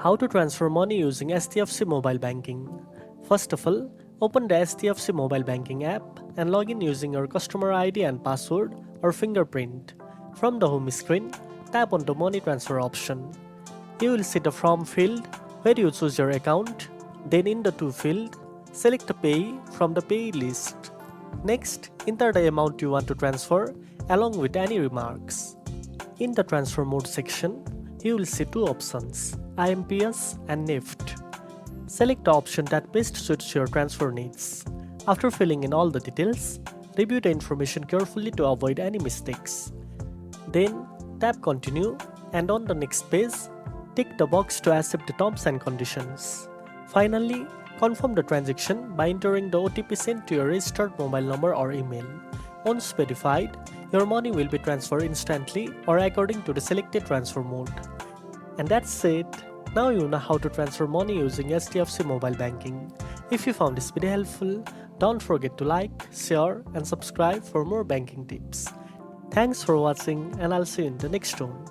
How to transfer money using HDFC Mobile Banking. First of all, open the HDFC Mobile Banking app and log in using your customer ID and password or fingerprint. From the home screen, tap on the money transfer option. You will see the from field where you choose your account. Then in the to field, select a payee from the payee list. Next, enter the amount you want to transfer along with any remarks. In the transfer mode section, you will see two options, IMPS and NEFT. Select the option that best suits your transfer needs. After filling in all the details, review the information carefully to avoid any mistakes. Then, tap Continue and on the next page, tick the box to accept the terms and conditions. Finally, confirm the transaction by entering the OTP sent to your registered mobile number or email. Once verified, your money will be transferred instantly or according to the selected transfer mode. And that's it. Now you know how to transfer money using HDFC Mobile Banking. If you found this video helpful, don't forget to like, share and subscribe for more banking tips. Thanks for watching and I'll see you in the next one.